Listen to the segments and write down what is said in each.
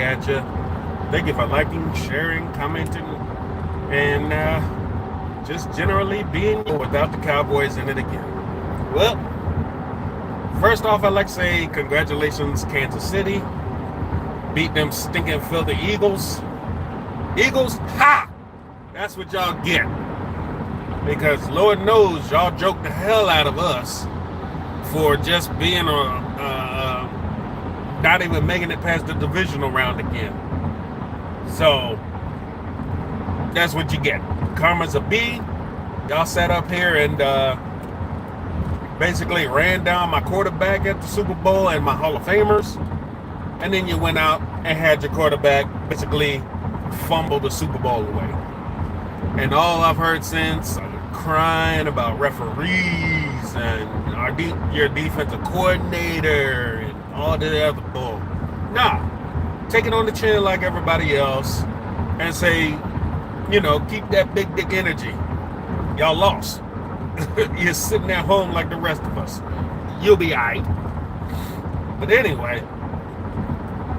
at you. Thank you for liking, sharing, commenting, and just generally being without the Cowboys in it again. Well, first off, I'd like to say congratulations, Kansas City. Beat them stinking filthy Eagles. Eagles, ha! That's what y'all get. Because Lord knows y'all joked the hell out of us for just being not even making it past the divisional round again. So that's what you get. Karma's a B. Y'all sat up here and basically ran down my quarterback at the Super Bowl and my Hall of Famers. And then you went out and had your quarterback basically fumble the Super Bowl away. And all I've heard since, crying about referees and your defensive coordinator and all the other bull. Nah, take it on the chin like everybody else and say, keep that big dick energy. Y'all lost. You're sitting at home like the rest of us. You'll be all right. But anyway,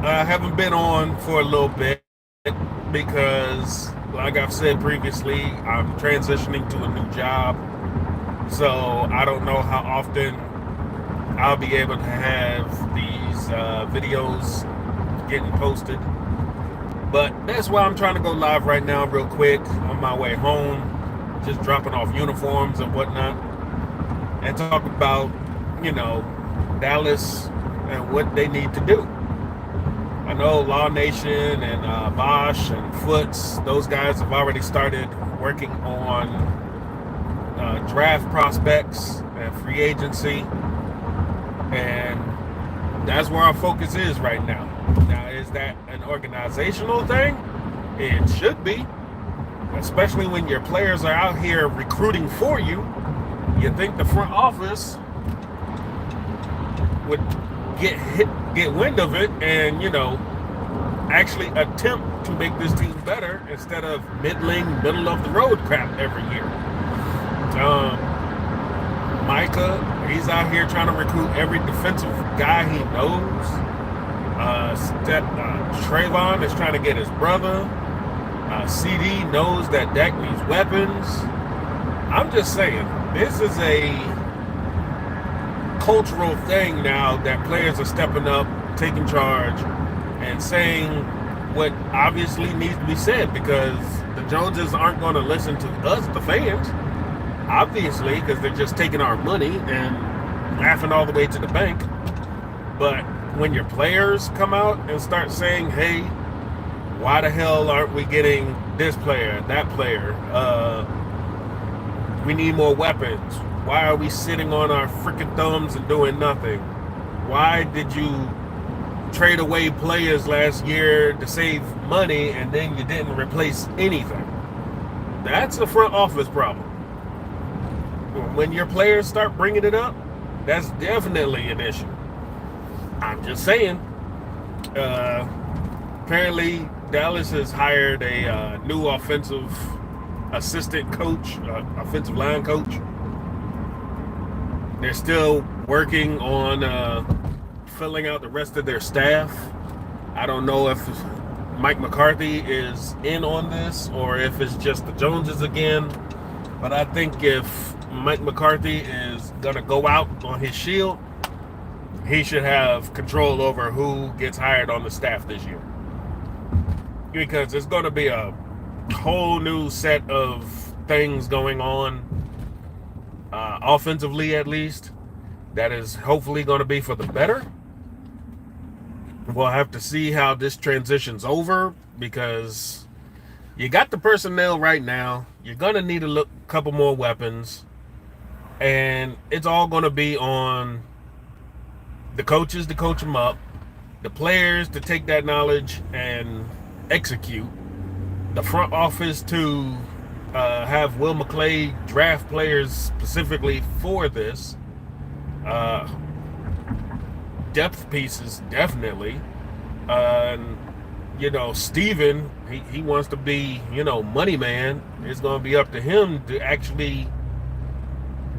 I haven't been on for a little bit because, like I've said previously, I'm transitioning to a new job. So I don't know how often I'll be able to have these videos getting posted. But that's why I'm trying to go live right now real quick on my way home. Just dropping off uniforms and whatnot. And talk about, Dallas and what they need to do. I know Law Nation and Bosch and Foots, those guys have already started working on draft prospects and free agency. And that's where our focus is right now. Now, is that an organizational thing? It should be. Especially when your players are out here recruiting for you. You think the front office would get wind of it and, actually attempt to make this team better instead of middle of the road crap every year. Micah, he's out here trying to recruit every defensive guy he knows. Trayvon is trying to get his brother. CD knows that Dak needs weapons. I'm just saying, this is a cultural thing now that players are stepping up, taking charge, and saying what obviously needs to be said, because the Joneses aren't going to listen to us, the fans, obviously, because they're just taking our money and laughing all the way to the bank. But when your players come out and start saying, hey, why the hell aren't we getting this player, that player? We need more weapons. Why are we sitting on our freaking thumbs and doing nothing? Why did you trade away players last year to save money and then you didn't replace anything? That's a front office problem. When your players start bringing it up, that's definitely an issue. I'm just saying. Apparently, Dallas has hired a new offensive assistant coach, offensive line coach. They're still working on filling out the rest of their staff. I don't know if Mike McCarthy is in on this or if it's just the Joneses again. But I think if Mike McCarthy is going to go out on his shield, he should have control over who gets hired on the staff this year. Because there's going to be a whole new set of things going on, offensively at least, that is hopefully going to be for the better. We'll have to see how this transitions over, because you got the personnel right now. You're going to need a couple more weapons. And it's all going to be on the coaches to coach them up, the players to take that knowledge and execute, the front office to have Will McClay draft players specifically for this, depth pieces definitely, Steven, he wants to be, money man. It's going to be up to him to actually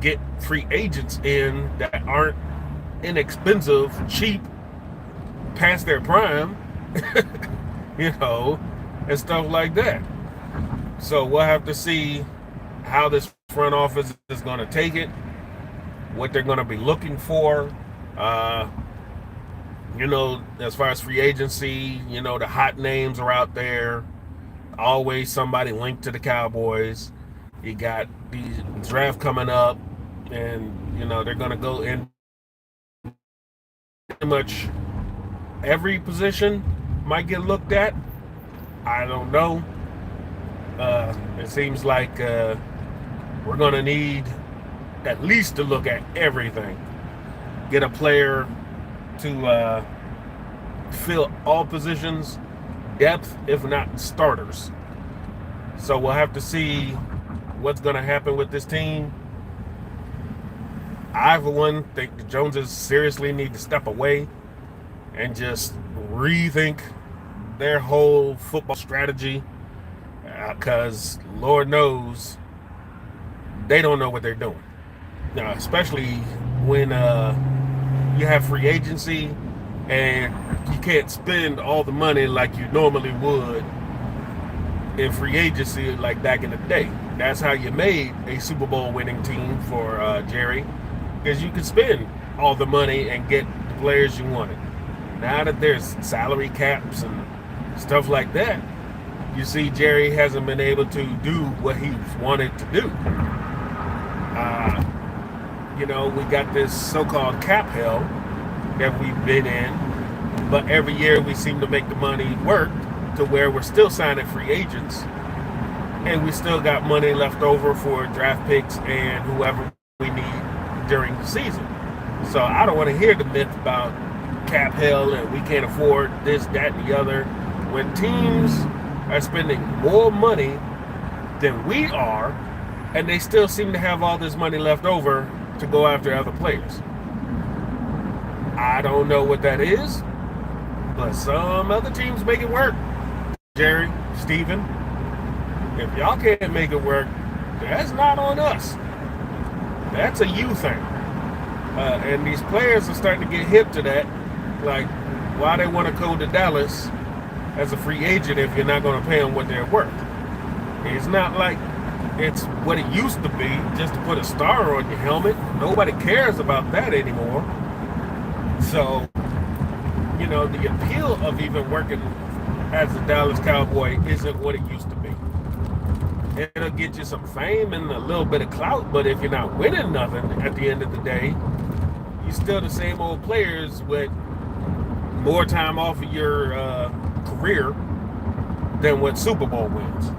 get free agents in that aren't inexpensive, cheap, past their prime. and stuff like that. So we'll have to see how this front office is going to take it, what they're going to be looking for. Uh, as far as free agency, the hot names are out there. Always somebody linked to the Cowboys. You got the draft coming up, and they're going to go in pretty much every position might get looked at. I don't know. It seems like we're going to need at least to look at everything. Get a player to fill all positions, depth, if not starters. So we'll have to see what's going to happen with this team. I, for one, think the Joneses seriously need to step away and just rethink their whole football strategy, because Lord knows they don't know what they're doing. Now, especially when you have free agency and you can't spend all the money like you normally would in free agency like back in the day. That's how you made a Super Bowl winning team for Jerry, because you could spend all the money and get the players you wanted. Now that there's salary caps and stuff like that, you see Jerry hasn't been able to do what he wanted to do. We got this so-called cap hell that we've been in, but every year we seem to make the money work to where we're still signing free agents, and we still got money left over for draft picks and whoever we need during the season. So I don't want to hear the myth about cap hell and we can't afford this, that, and the other, when teams are spending more money than we are, and they still seem to have all this money left over to go after other players. I don't know what that is, but some other teams make it work. Jerry, Steven, if y'all can't make it work, that's not on us. That's a you thing. And these players are starting to get hip to that. Like, why they want to go to Dallas as a free agent if you're not going to pay them what they're worth? It's not like it's what it used to be, just to put a star on your helmet. Nobody cares about that anymore. So, the appeal of even working as a Dallas Cowboy isn't what it used to be. It'll get you some fame and a little bit of clout, but if you're not winning nothing at the end of the day, you're still the same old players with more time off of your career than what Super Bowl wins.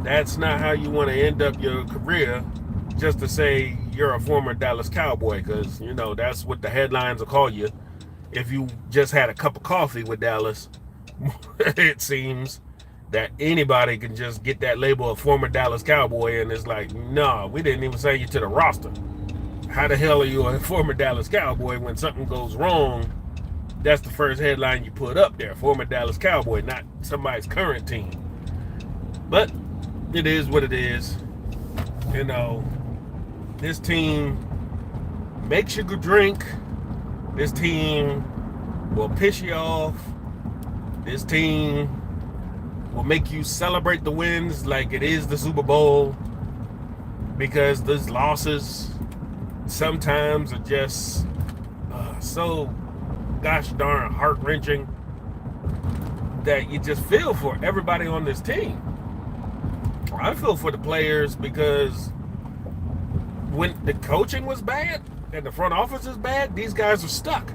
That's not how you want to end up your career, just to say you're a former Dallas Cowboy, because, that's what the headlines will call you. If you just had a cup of coffee with Dallas, it seems that anybody can just get that label of former Dallas Cowboy, and it's like, no, we didn't even sign you to the roster. How the hell are you a former Dallas Cowboy when something goes wrong? That's the first headline you put up there, former Dallas Cowboy, not somebody's current team. But it is what it is. This team makes you go drink. This team will piss you off. This team will make you celebrate the wins like it is the Super Bowl, because those losses sometimes are just so gosh darn heart-wrenching that you just feel for everybody on this team. I feel for the players, because when the coaching was bad and the front office is bad, these guys are stuck.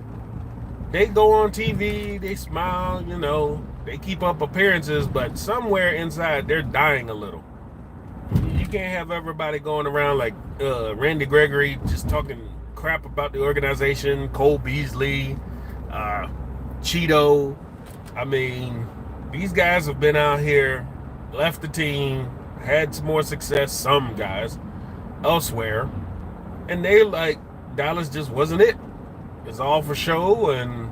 They go on TV, they smile, they keep up appearances, but somewhere inside they're dying a little. You can't have everybody going around like Randy Gregory just talking crap about the organization, Cole Beasley, Cheeto. I mean, these guys have been out here, left the team, had some more success, some guys, elsewhere, and they like, Dallas just wasn't it. It's all for show, and,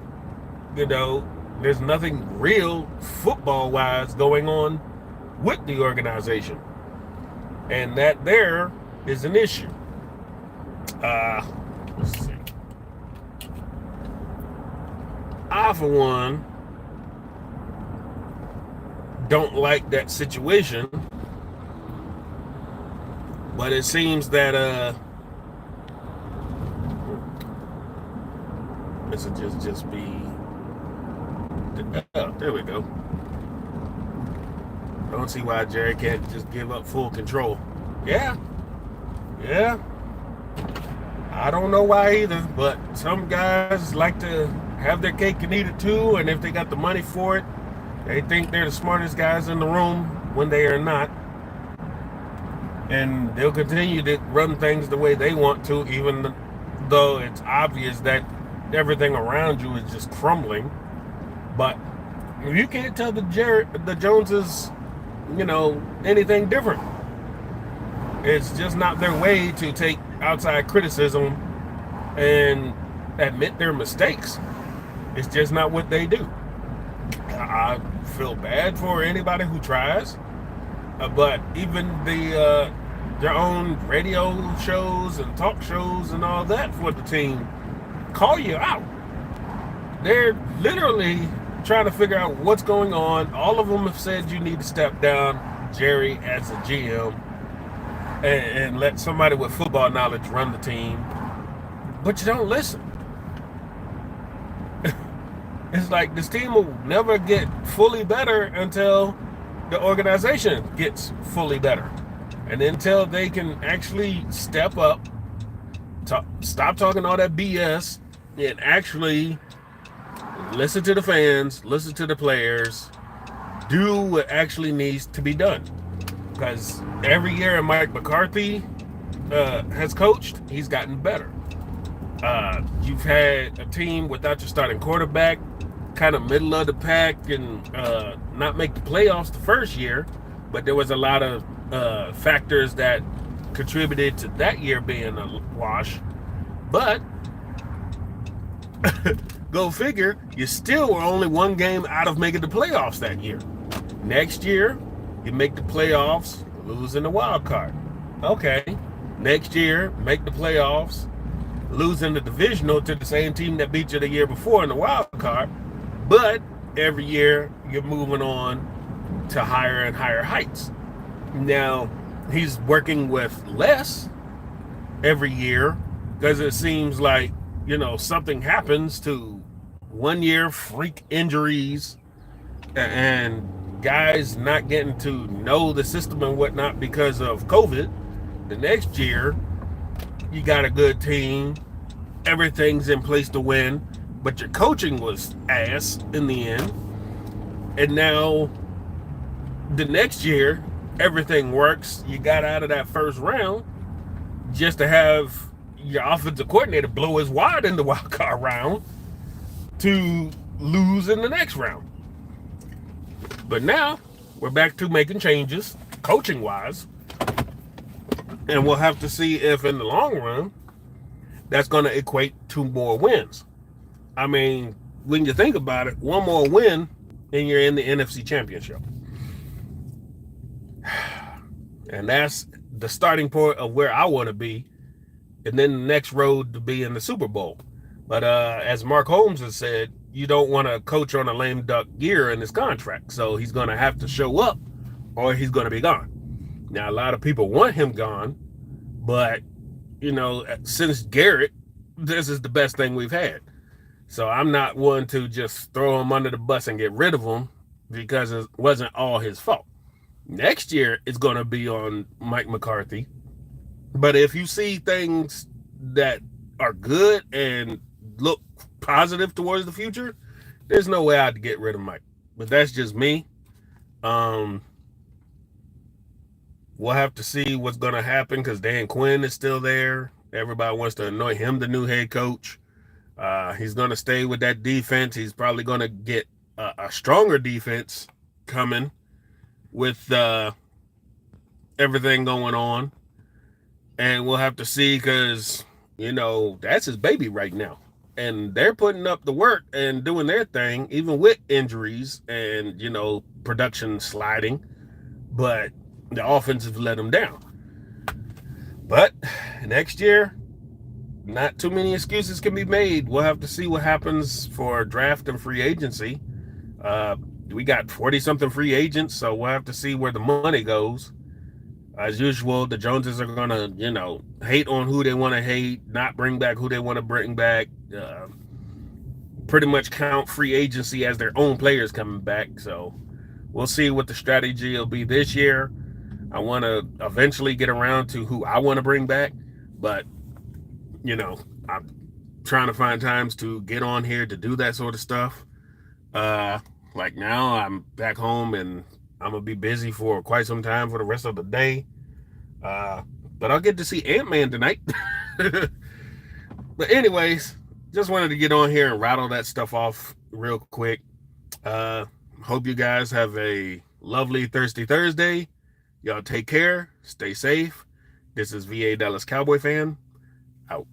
there's nothing real football-wise going on with the organization. And that there is an issue. Let's see. I, for one, don't like that situation. But it seems that this will just be. Oh, there we go. I don't see why Jerry can't just give up full control. Yeah. I don't know why either, but some guys like to have their cake and eat it too, and if they got the money for it, they think they're the smartest guys in the room when they are not. And they'll continue to run things the way they want to, even though it's obvious that everything around you is just crumbling. But you can't tell the Joneses, anything different. It's just not their way to take outside criticism and admit their mistakes. It's just not what they do. I feel bad for anybody who tries, but even their own radio shows and talk shows and all that for the team call you out. They're literally trying to figure out what's going on. All of them have said you need to step down, Jerry, as a GM, and let somebody with football knowledge run the team. But you don't listen. It's like this team will never get fully better until the organization gets fully better. And until they can actually step up, stop talking all that BS, and actually listen to the fans, listen to the players, do what actually needs to be done. Because every year Mike McCarthy has coached, he's gotten better. You've had a team without your starting quarterback, kind of middle of the pack, and not make the playoffs the first year, but there was a lot of factors that contributed to that year being a wash. But go figure, you still were only one game out of making the playoffs that year. Next year, you make the playoffs, lose in the wild card. Okay, next year, make the playoffs, lose in the divisional to the same team that beat you the year before in the wild card. But every year, you're moving on to higher and higher heights. Now, he's working with less every year because it seems like, something happens to 1 year freak injuries and guys not getting to know the system and whatnot because of COVID. The next year, you got a good team. Everything's in place to win, but your coaching was ass in the end. And now the next year, everything works. You got out of that first round just to have your offensive coordinator blow his wad in the wild card round to lose in the next round. But now we're back to making changes, coaching wise, and we'll have to see if in the long run that's going to equate to more wins. I mean, when you think about it, one more win and you're in the NFC Championship. And that's the starting point of where I want to be, and then the next road to be in the Super Bowl. But as Mark Holmes has said, you don't want to coach on a lame duck year in his contract. So he's going to have to show up or he's going to be gone. Now, a lot of people want him gone, but, since Garrett, this is the best thing we've had. So I'm not one to just throw him under the bus and get rid of him because it wasn't all his fault. Next year, it's going to be on Mike McCarthy. But if you see things that are good and look positive towards the future, there's no way I'd get rid of Mike. But that's just me. We'll have to see what's going to happen because Dan Quinn is still there. Everybody wants to anoint him the new head coach. He's going to stay with that defense. He's probably going to get a stronger defense coming with everything going on. And we'll have to see because, that's his baby right now. And they're putting up the work and doing their thing, even with injuries and, production sliding. But the offense has let them down. But next year, not too many excuses can be made. We'll have to see what happens for draft and free agency. we got 40-something free agents, so we'll have to see where the money goes. As usual, the Joneses are going to, hate on who they want to hate, not bring back who they want to bring back, pretty much count free agency as their own players coming back. So we'll see what the strategy will be this year. I want to eventually get around to who I want to bring back, but, I'm trying to find times to get on here to do that sort of stuff. Like now I'm back home and I'm gonna be busy for quite some time for the rest of the day. But I'll get to see Ant-Man tonight. But anyways, just wanted to get on here and rattle that stuff off real quick. Hope you guys have a lovely Thirsty Thursday. Y'all take care, stay safe. This is VA Dallas Cowboy fan, out.